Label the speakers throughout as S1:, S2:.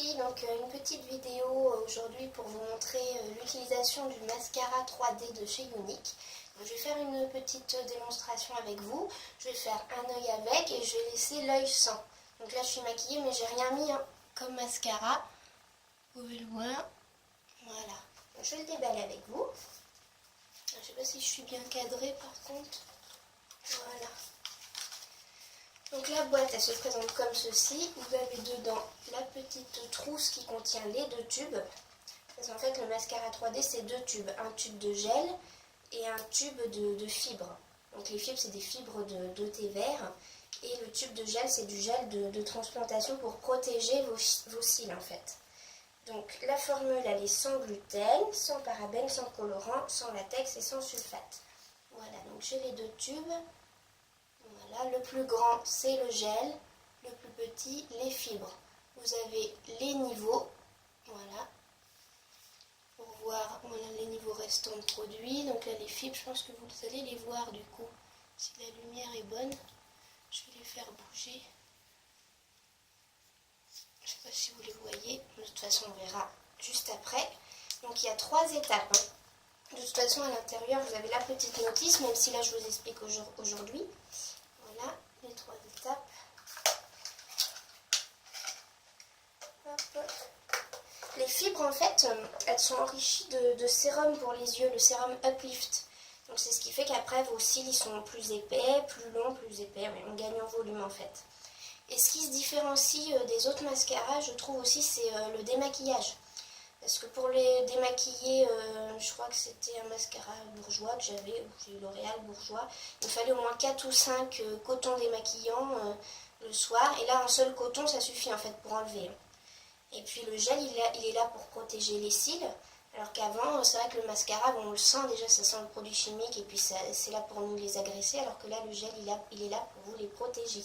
S1: filles, donc une petite vidéo aujourd'hui pour vous montrer l'utilisation du mascara 3D de chez Younique. Donc, je vais faire une petite démonstration avec vous. Je vais faire un œil avec et je vais laisser l'œil sans. Donc là je suis maquillée mais j'ai rien mis comme mascara. Vous pouvez le voir. Voilà. Donc, je vais le déballer avec vous. Je ne sais pas si je suis bien cadrée par contre. Voilà. Donc la boîte, elle se présente comme ceci. Vous avez dedans la petite trousse qui contient les deux tubes. Parce qu'en fait, le mascara 3D, c'est deux tubes. Un tube de gel et un tube de fibres. Donc les fibres, c'est des fibres de thé vert. Et le tube de gel, c'est du gel de transplantation pour protéger vos cils, en fait. Donc la formule, elle est sans gluten, sans parabènes, sans colorant, sans latex et sans sulfate. Voilà, donc j'ai les deux tubes. Voilà, le plus grand c'est le gel, le plus petit les fibres. Vous avez les niveaux, voilà, pour voir voilà, les niveaux restants de produits. Donc là les fibres, je pense que vous allez les voir du coup. Si la lumière est bonne, je vais les faire bouger. Je ne sais pas si vous les voyez, de toute façon on verra juste après. Donc il y a 3 étapes. De toute façon à l'intérieur vous avez la petite notice, même si là je vous explique aujourd'hui. Voilà les 3 étapes. Hop. Les fibres en fait, elles sont enrichies de sérum pour les yeux, le sérum Uplift. Donc c'est ce qui fait qu'après vos cils ils sont plus épais, plus longs, plus épais, mais on gagne en volume en fait. Et ce qui se différencie des autres mascaras, je trouve aussi, c'est le démaquillage. Parce que pour les démaquiller, je crois que c'était un mascara bourgeois que j'avais, j'ai eu L'Oréal bourgeois. Il fallait au moins 4 ou 5 cotons démaquillants le soir. Et là, un seul coton, ça suffit en fait pour enlever. Et puis le gel, il est là pour protéger les cils. Alors qu'avant, c'est vrai que le mascara, bon, on le sent déjà, ça sent le produit chimique. Et puis c'est là pour nous les agresser. Alors que là, le gel, il est là pour vous les protéger.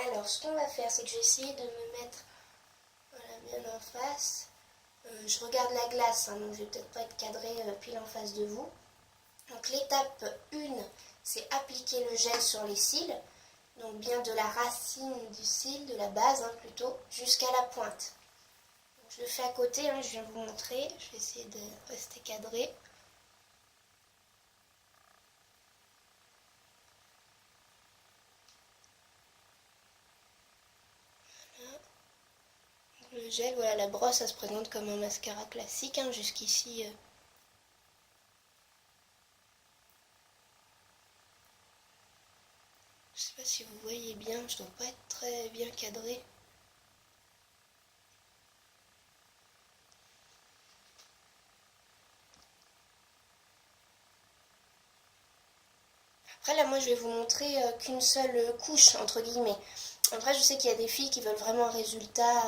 S1: Alors, ce qu'on va faire, c'est que je vais essayer de me mettre voilà, bien en face. Je regarde la glace, donc je vais peut-être pas être cadrée pile en face de vous. Donc l'étape 1, c'est appliquer le gel sur les cils. Donc bien de la racine du cil, de la base plutôt, jusqu'à la pointe. Donc, je le fais à côté, je viens vous montrer. Je vais essayer de rester cadrée. Le gel, voilà, la brosse, ça se présente comme un mascara classique, jusqu'ici. Je sais pas si vous voyez bien, je ne dois pas être très bien cadré. Après là, moi je vais vous montrer qu'une seule couche, entre guillemets. Après, je sais qu'il y a des filles qui veulent vraiment un résultat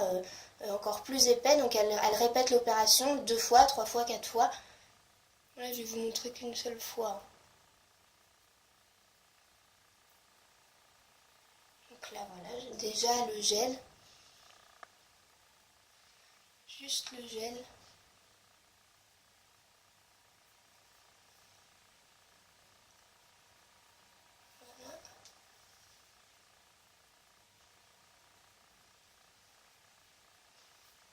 S1: encore plus épais, donc elles répètent l'opération 2 fois, 3 fois, 4 fois. Là, je vais vous montrer qu'une seule fois. Donc là, voilà, j'ai déjà le gel. Juste le gel. Voilà.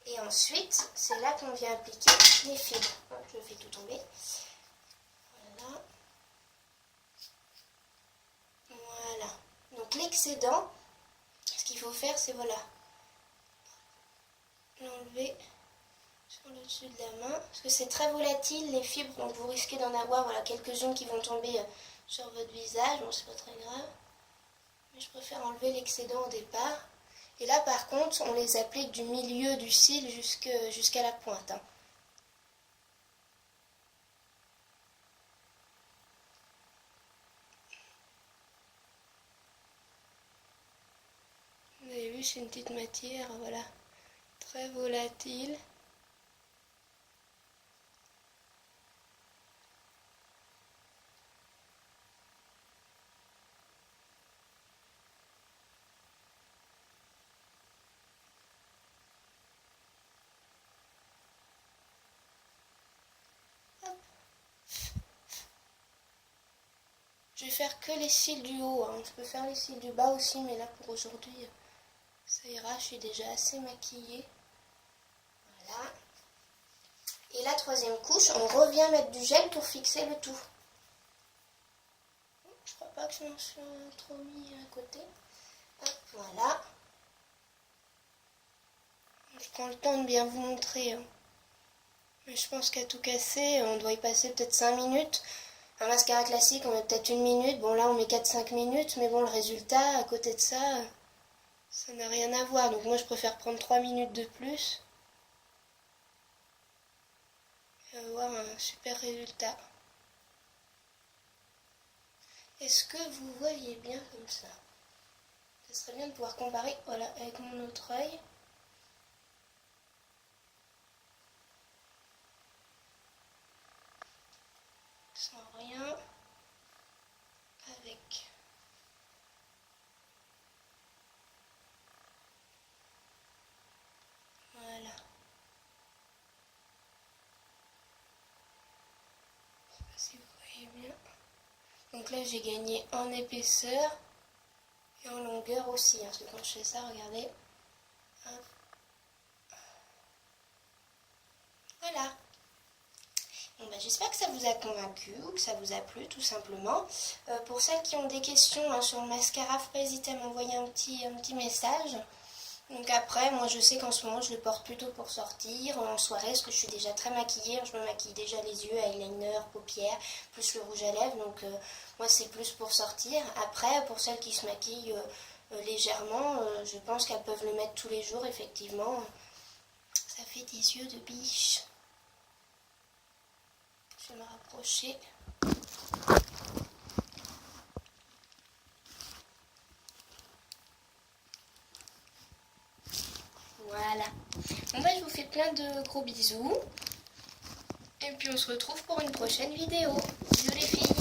S1: Et ensuite, c'est là qu'on vient appliquer les fibres. Donc, je fais tout tomber. Voilà. Voilà. Donc l'excédent, ce qu'il faut faire, c'est voilà, l'enlever sur le dessus de la main, parce que c'est très volatile les fibres, donc vous risquez d'en avoir voilà, quelques-unes qui vont tomber sur votre visage. Bon, c'est pas très grave, mais je préfère enlever l'excédent au départ. Et là par contre, on les applique du milieu du cil jusqu'à la pointe. Vous avez vu, c'est une petite matière, voilà, très volatile. Je vais faire que les cils du haut, je peux faire les cils du bas aussi, mais là pour aujourd'hui, ça ira, je suis déjà assez maquillée. Voilà. Et la troisième couche, on revient mettre du gel pour fixer le tout. Je crois pas que je m'en suis trop mis à côté. Hop, voilà. Je prends le temps de bien vous montrer. Mais je pense qu'à tout casser, on doit y passer peut-être 5 minutes. Un mascara classique, on met peut-être 1 minute. Bon, là, on met 4-5 minutes. Mais bon, le résultat, à côté de ça, ça n'a rien à voir. Donc moi, je préfère prendre 3 minutes de plus. Et avoir un super résultat. Est-ce que vous voyez bien comme ça? Ça serait bien de pouvoir comparer, voilà, avec mon autre œil. Sans rien. Avec. Voilà. Je sais pas si vous voyez bien. Donc là, j'ai gagné en épaisseur et en longueur aussi. Parce que quand je fais ça, regardez. Hop. Voilà. Bon, bah, j'espère que ça vous a convaincu ou que ça vous a plu tout simplement. Pour celles qui ont des questions sur le mascara, faut pas hésiter à m'envoyer un petit message. Donc après, moi je sais qu'en ce moment je le porte plutôt pour sortir, en soirée, parce que je suis déjà très maquillée. Je me maquille déjà les yeux, eyeliner, paupières, plus le rouge à lèvres. Donc moi c'est plus pour sortir. Après, pour celles qui se maquillent légèrement, je pense qu'elles peuvent le mettre tous les jours, effectivement. Ça fait des yeux de biche. Je vais me rapprocher. Voilà. Bon bah je vous fais plein de gros bisous. Et puis on se retrouve pour une prochaine vidéo. Bisous les filles.